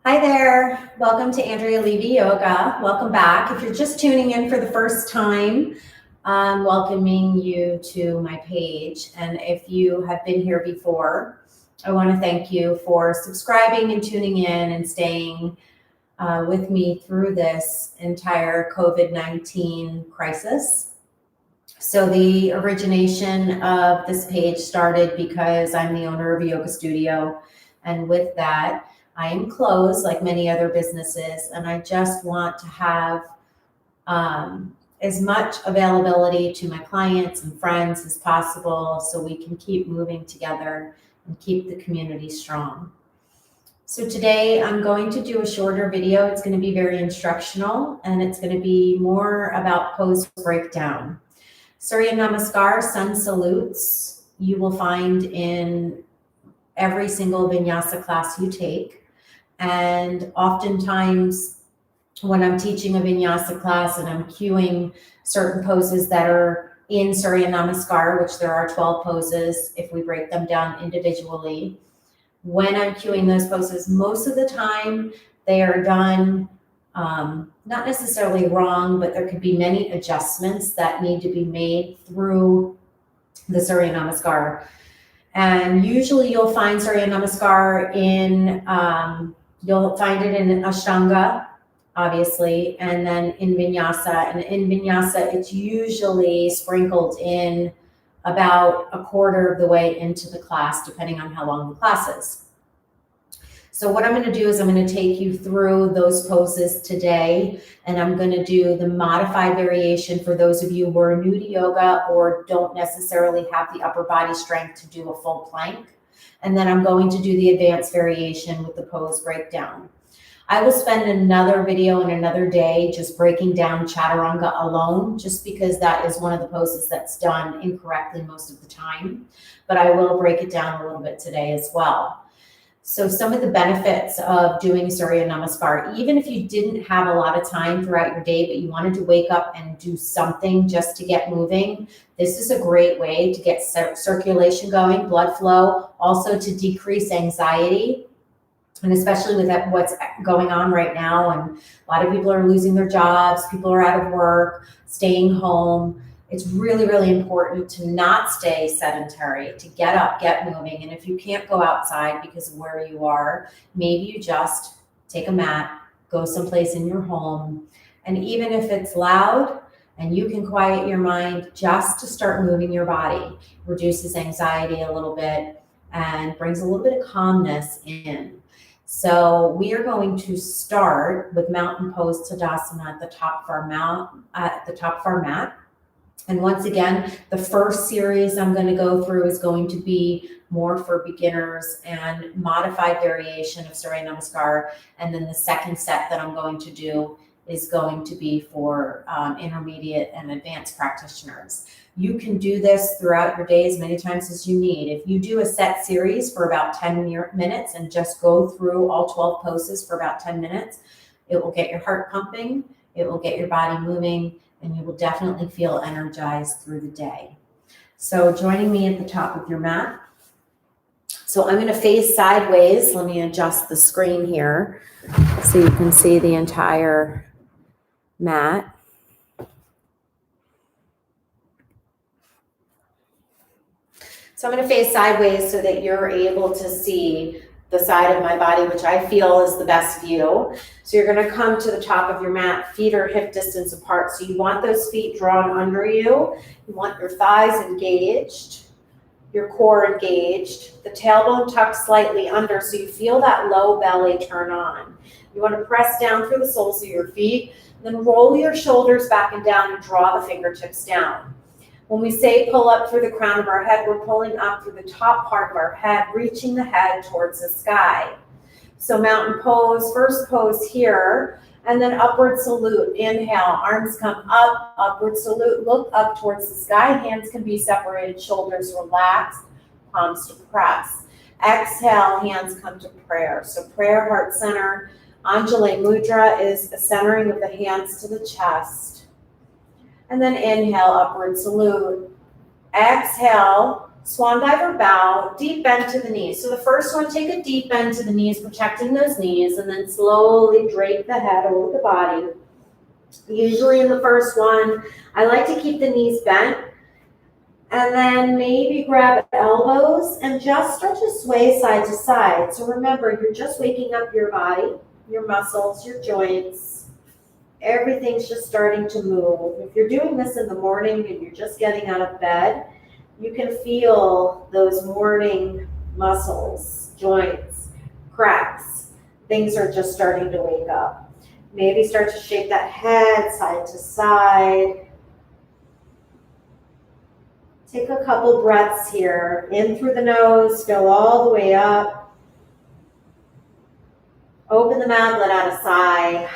Hi there. Welcome to Andrea Levy Yoga. Welcome back. If you're just tuning in for the first time, I'm welcoming you to my page. And if you have been here before, I want to thank you for subscribing and tuning in and staying with me through this entire COVID-19 crisis. So the origination of this page started because I'm the owner of a yoga studio. And with that, I am closed like many other businesses, and I just want to have as much availability to my clients and friends as possible so we can keep moving together and keep the community strong. So today I'm going to do a shorter video. It's going to be very instructional, and it's going to be more about pose breakdown. Surya Namaskar, sun salutes, you will find in every single vinyasa class you take. And oftentimes when I'm teaching a vinyasa class and I'm cueing certain poses that are in Surya Namaskar, which there are 12 poses if we break them down individually, when I'm cueing those poses, most of the time they are done not necessarily wrong, but there could be many adjustments that need to be made through the Surya Namaskar. And usually you'll find Surya Namaskar you'll find it in Ashtanga, obviously, and then in Vinyasa. And in Vinyasa, it's usually sprinkled in about a quarter of the way into the class, depending on how long the class is. So what I'm going to do is I'm going to take you through those poses today, and I'm going to do the modified variation for those of you who are new to yoga or don't necessarily have the upper body strength to do a full plank. And then I'm going to do the advanced variation with the pose breakdown. I will spend another video in another day just breaking down Chaturanga alone, just because that is one of the poses that's done incorrectly most of the time. But I will break it down a little bit today as well. So some of the benefits of doing Surya Namaskar, even if you didn't have a lot of time throughout your day, but you wanted to wake up and do something just to get moving, this is a great way to get circulation going, blood flow, also to decrease anxiety. And especially with what's going on right now, and a lot of people are losing their jobs, people are out of work, staying home. It's really, really important to not stay sedentary, to get up, get moving. And if you can't go outside because of where you are, maybe you just take a mat, go someplace in your home. And even if it's loud and you can quiet your mind, just to start moving your body reduces anxiety a little bit and brings a little bit of calmness in. So we are going to start with Mountain Pose Tadasana at the top of our mat. And once again, the first series I'm going to go through is going to be more for beginners and modified variation of Surya Namaskar. And then the second set that I'm going to do is going to be for intermediate and advanced practitioners. You can do this throughout your day as many times as you need. If you do a set series for about 10 minutes and just go through all 12 poses for about 10 minutes, it will get your heart pumping, it will get your body moving, and you will definitely feel energized through the day. So joining me at the top of your mat. So I'm going to face sideways. Let me adjust the screen here so you can see the entire mat. So I'm going to face sideways so that you're able to see the side of my body, which I feel is the best view. So you're going to come to the top of your mat, feet are hip distance apart. So you want those feet drawn under you. You want your thighs engaged, your core engaged, the tailbone tucked slightly under so you feel that low belly turn on. You want to press down through the soles of your feet, then roll your shoulders back and down and draw the fingertips down. When we say pull up through the crown of our head, we're pulling up through the top part of our head, reaching the head towards the sky. So mountain pose, first pose here, and then upward salute. Inhale, arms come up, upward salute, look up towards the sky. Hands can be separated, shoulders relaxed, palms to press. Exhale, hands come to prayer. So prayer, heart center. Anjali Mudra is the centering of the hands to the chest. And then inhale, upward salute. Exhale, Swan dive or bow, deep bend to the knees. So the first one, take a deep bend to the knees, protecting those knees, and then slowly drape the head over the body. Usually in the first one, I like to keep the knees bent, and then maybe grab elbows and just start to sway side to side. So remember, you're just waking up your body, your muscles, your joints. Everything's just starting to move. If you're doing this in the morning and you're just getting out of bed, you can feel those morning muscles, joints, cracks. Things are just starting to wake up. Maybe start to shake that head side to side. Take a couple breaths here. In through the nose, go all the way up. Open the mouth, let out a sigh.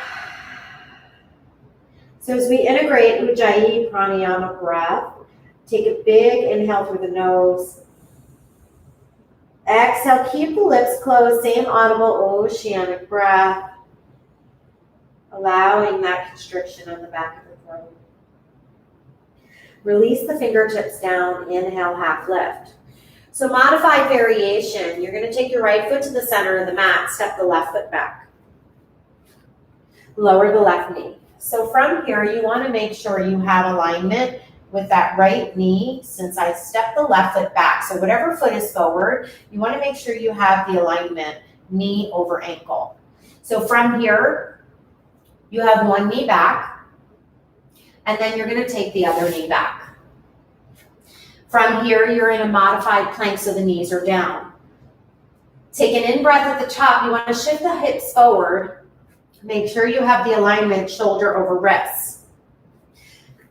So as we integrate Ujjayi Pranayama breath, take a big inhale through the nose. Exhale, keep the lips closed, same audible oceanic breath, allowing that constriction on the back of the throat. Release the fingertips down, inhale, half lift. So modified variation, you're gonna take your right foot to the center of the mat, step the left foot back. Lower the left knee. So from here, you wanna make sure you have alignment with that right knee since I stepped the left foot back. So whatever foot is forward, you wanna make sure you have the alignment, knee over ankle. So from here, you have one knee back, and then you're gonna take the other knee back. From here, you're in a modified plank, so the knees are down. Take an in-breath at the top. You wanna shift the hips forward. Make sure you have the alignment, shoulder over wrist.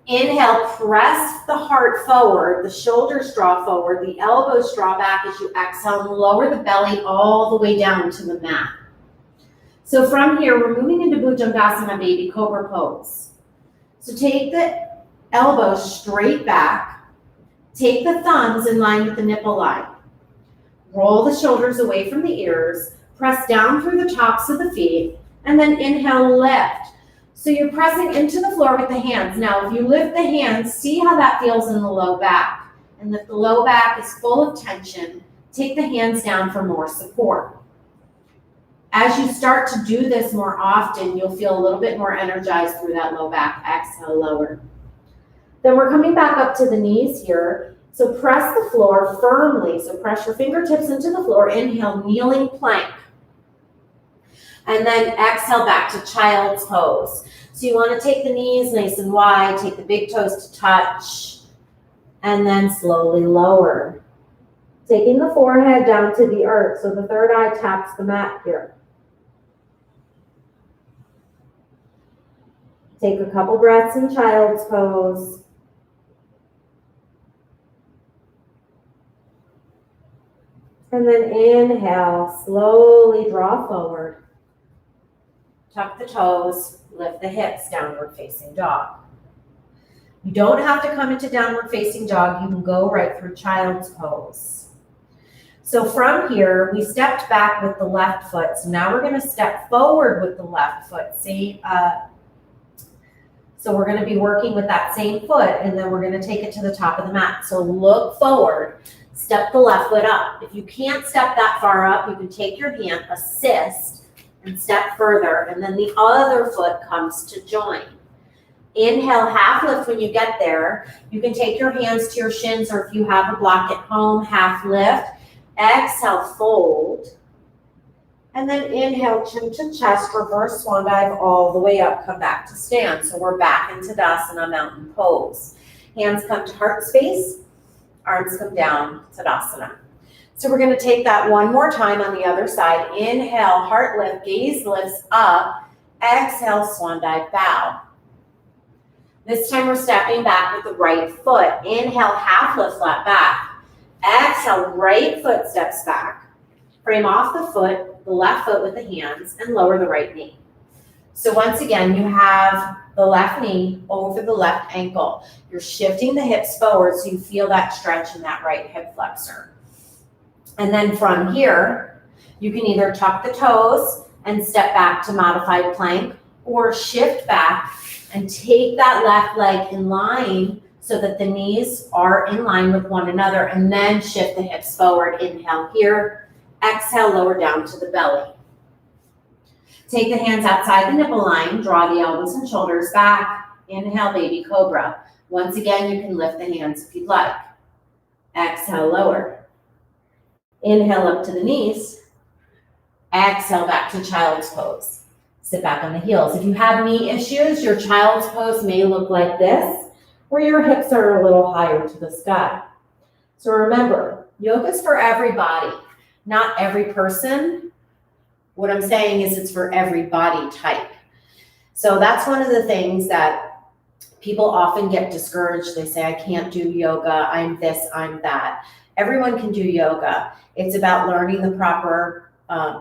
Inhale, press the heart forward, the shoulders draw forward, the elbows draw back as you exhale, and lower the belly all the way down to the mat. So from here, we're moving into Bhujangasana, baby cobra pose. So take the elbows straight back, take the thumbs in line with the nipple line. Roll the shoulders away from the ears, press down through the tops of the feet, and then inhale, lift. So you're pressing into the floor with the hands. Now, if you lift the hands, see how that feels in the low back. And if the low back is full of tension, take the hands down for more support. As you start to do this more often, you'll feel a little bit more energized through that low back. Exhale, lower. Then we're coming back up to the knees here. So press the floor firmly. So press your fingertips into the floor. Inhale, kneeling plank. And then exhale back to child's pose. So you want to take the knees nice and wide, take the big toes to touch, and then slowly lower. Taking the forehead down to the earth, so the third eye taps the mat here. Take a couple breaths in child's pose. And then inhale, slowly draw forward. Tuck the toes, lift the hips, downward facing dog. You don't have to come into downward facing dog. You can go right through child's pose. So from here, we stepped back with the left foot. So now we're going to step forward with the left foot. See, so we're going to be working with that same foot, and then we're going to take it to the top of the mat. So look forward, step the left foot up. If you can't step that far up, you can take your hand, assist, and step further, and then the other foot comes to join. Inhale, half lift when you get there. You can take your hands to your shins, or if you have a block at home, half lift. Exhale, fold. And then inhale, chin to chest, reverse swan dive all the way up, come back to stand. So we're back into Tadasana, mountain pose. Hands come to heart space, arms come down, Tadasana. So we're going to take that one more time on the other side. Inhale, heart lift, gaze lifts up. Exhale, swan dive, bow. This time we're stepping back with the right foot. Inhale, half lift, flat back. Exhale, right foot steps back. Frame off the foot, the left foot with the hands, and lower the right knee. So once again, you have the left knee over the left ankle. You're shifting the hips forward so you feel that stretch in that right hip flexor. And then from here, you can either tuck the toes and step back to modified plank, or shift back and take that left leg in line so that the knees are in line with one another, and then shift the hips forward. Inhale here, exhale, lower down to the belly. Take the hands outside the nipple line, draw the elbows and shoulders back. Inhale, baby cobra. Once again, you can lift the hands if you'd like. Exhale, lower. Inhale up to the knees. Exhale back to child's pose. Sit back on the heels. If you have knee issues, your child's pose may look like this, where your hips are a little higher to the sky. So remember, yoga is for everybody, not every person. What I'm saying is it's for every body type. So that's one of the things that people often get discouraged. They say, I can't do yoga, I'm this, I'm that. Everyone can do yoga. It's about learning the proper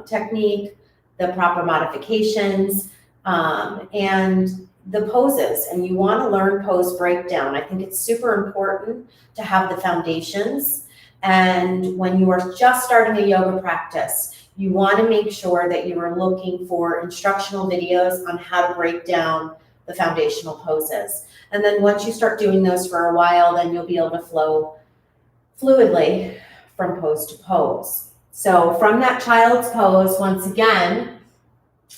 technique, the proper modifications, and the poses. And you want to learn pose breakdown. I think it's super important to have the foundations. And when you are just starting a yoga practice, you want to make sure that you are looking for instructional videos on how to break down the foundational poses. And then once you start doing those for a while, then you'll be able to flow fluidly from pose to pose. So from that child's pose, once again,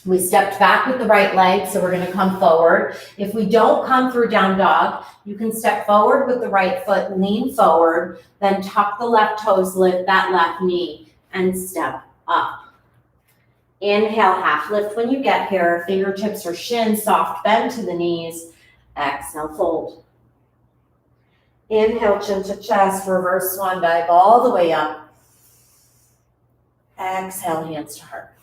we stepped back with the right leg, so we're going to come forward. If we don't come through down dog, you can step forward with the right foot, lean forward, then tuck the left toes, lift that left knee, and step up. Inhale, half lift when you get here. Fingertips or shins, soft bend to the knees. Exhale, fold. Inhale, chin to chest, reverse swan dive all the way up. Exhale, hands to heart.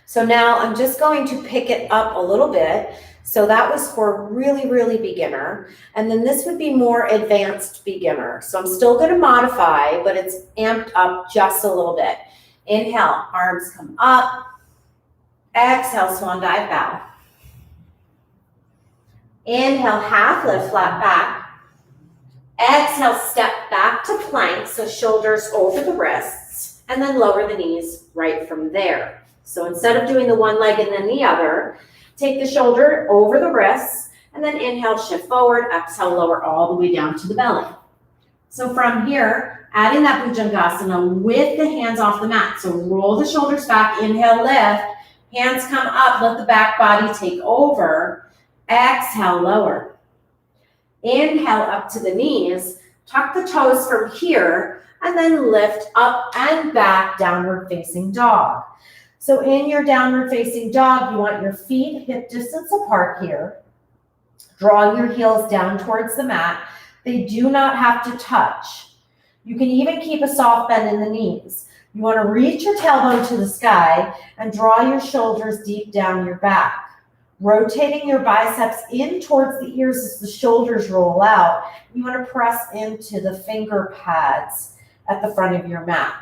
So now I'm just going to pick it up a little bit. So that was for really, really beginner. And then this would be more advanced beginner. So I'm still going to modify, but it's amped up just a little bit. Inhale, arms come up. Exhale, swan dive bow. Inhale, half lift, flat back. Exhale, step back to plank, so shoulders over the wrists, and then lower the knees right from there. So instead of doing the one leg and then the other, take the shoulder over the wrists, and then inhale, shift forward, exhale, lower all the way down to the belly. So from here, adding that Bhujangasana with the hands off the mat. So roll the shoulders back, inhale, lift, hands come up, let the back body take over, exhale, lower. Inhale up to the knees, tuck the toes from here, and then lift up and back, downward facing dog. So in your downward facing dog, you want your feet hip distance apart here. Draw your heels down towards the mat. They do not have to touch. You can even keep a soft bend in the knees. You want to reach your tailbone to the sky and draw your shoulders deep down your back. Rotating your biceps in towards the ears as the shoulders roll out. You want to press into the finger pads at the front of your mat.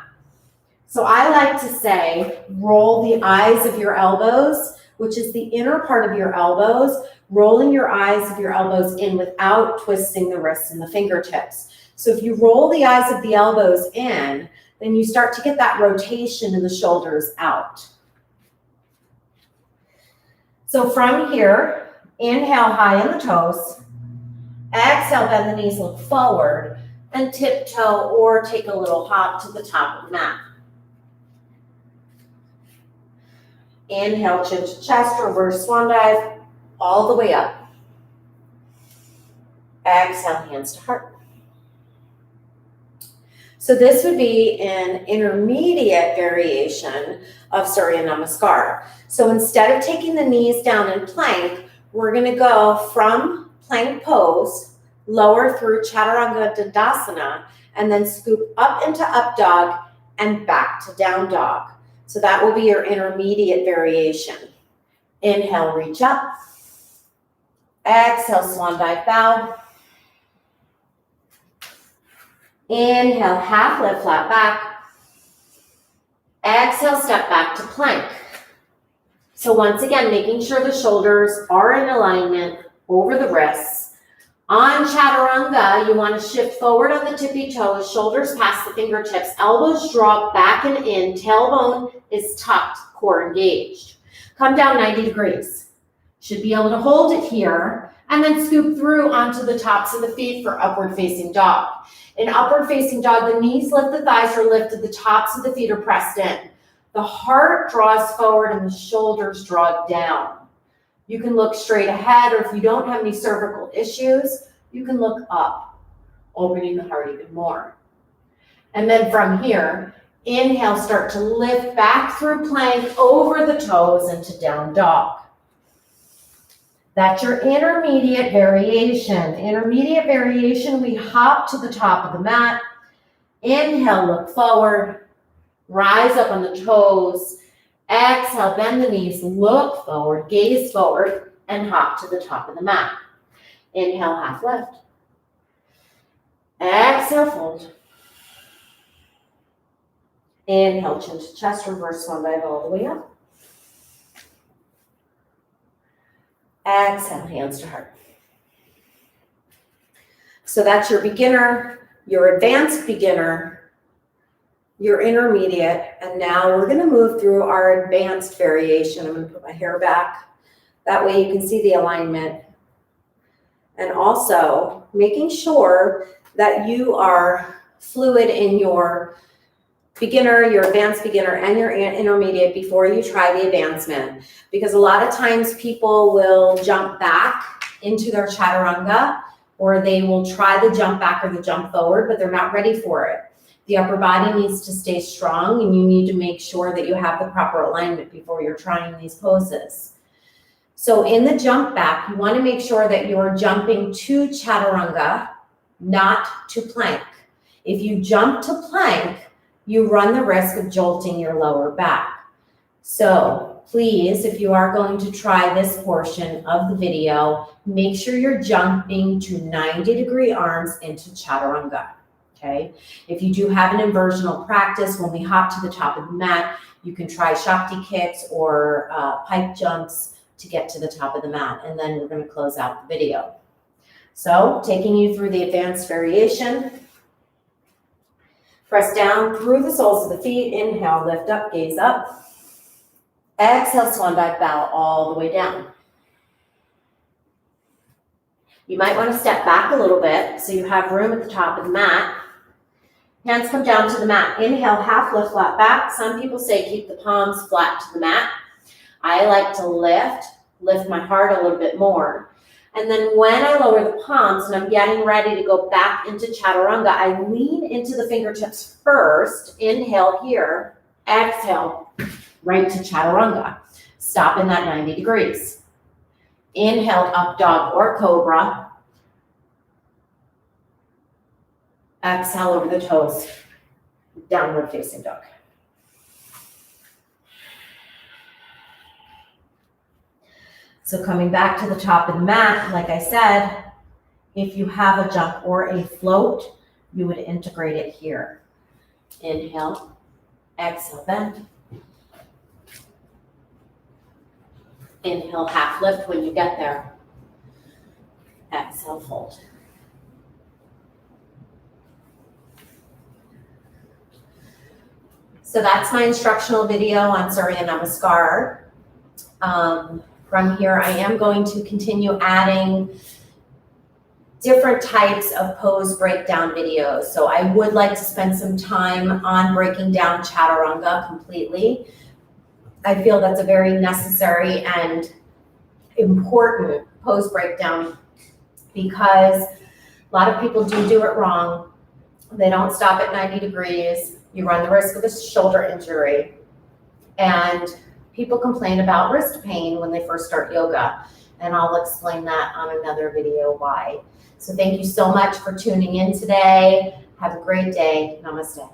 So I like to say, roll the eyes of your elbows, which is the inner part of your elbows, rolling your eyes of your elbows in without twisting the wrists and the fingertips. So if you roll the eyes of the elbows in, then you start to get that rotation in the shoulders out. So from here, inhale high in the toes, exhale, bend the knees, look forward, and tiptoe or take a little hop to the top of the mat. Inhale, chin to chest, reverse swan dive, all the way up. Exhale, hands to heart. So this would be an intermediate variation of Surya Namaskar. So instead of taking the knees down in plank, we're going to go from plank pose, lower through Chaturanga Dandasana, and then scoop up into up dog and back to down dog. So that will be your intermediate variation. Inhale, reach up. Exhale, swan dive bow. Inhale, half lift, flat back. Exhale, step back to plank. So once again, making sure the shoulders are in alignment over the wrists. On Chaturanga, you want to shift forward on the tippy toes, shoulders past the fingertips, elbows drop back and in, tailbone is tucked, core engaged. Come down 90 degrees. Should be able to hold it here, And then scoop through onto the tops of the feet for upward facing dog. In upward facing dog, the knees lift, the thighs are lifted, the tops of the feet are pressed in. The heart draws forward and the shoulders draw down. You can look straight ahead, or if you don't have any cervical issues, you can look up, opening the heart even more. And then from here, inhale, start to lift back through plank over the toes into down dog. That's your intermediate variation. Intermediate variation, we hop to the top of the mat. Inhale, look forward. Rise up on the toes. Exhale, bend the knees, look forward, gaze forward, and hop to the top of the mat. Inhale, half lift. Exhale, fold. Inhale, chin to chest, reverse swan dive all the way up. Exhale, hands to heart. So that's your beginner, your advanced beginner, your intermediate, and now we're going to move through our advanced variation. I'm going to put my hair back. That way you can see the alignment. And also making sure that you are fluid in your beginner, your advanced beginner, and your intermediate before you try the advancement. Because a lot of times people will jump back into their chaturanga, or they will try the jump back or the jump forward, but they're not ready for it. The upper body needs to stay strong, and you need to make sure that you have the proper alignment before you're trying these poses. So in the jump back, you want to make sure that you're jumping to chaturanga, not to plank. If you jump to plank, you run the risk of jolting your lower back. So please, if you are going to try this portion of the video, make sure you're jumping to 90-degree arms into chaturanga, okay? If you do have an inversional practice, when we hop to the top of the mat, you can try Shakti kicks or pike jumps to get to the top of the mat, and then we're going to close out the video. So taking you through the advanced variation. Press down through the soles of the feet. Inhale, lift up, gaze up. Exhale, swan dive, bow all the way down. You might want to step back a little bit so you have room at the top of the mat. Hands come down to the mat. Inhale, half lift, flat back. Some people say keep the palms flat to the mat. I like to lift my heart a little bit more. And then when I lower the palms and I'm getting ready to go back into chaturanga, I lean into the fingertips first. Inhale here. Exhale, right to chaturanga. Stop in that 90 degrees. Inhale, up dog or cobra. Exhale over the toes. Downward facing dog. So coming back to the top of the mat, like I said, if you have a jump or a float, you would integrate it here. Inhale, exhale, bend. Inhale, half lift when you get there. Exhale, fold. So that's my instructional video on Surya Namaskar. From here, I am going to continue adding different types of pose breakdown videos. So I would like to spend some time on breaking down chaturanga completely. I feel that's a very necessary and important pose breakdown because a lot of people do it wrong. They don't stop at 90 degrees. You run the risk of a shoulder injury. And people complain about wrist pain when they first start yoga, and I'll explain that on another video why. So thank you so much for tuning in today. Have a great day. Namaste.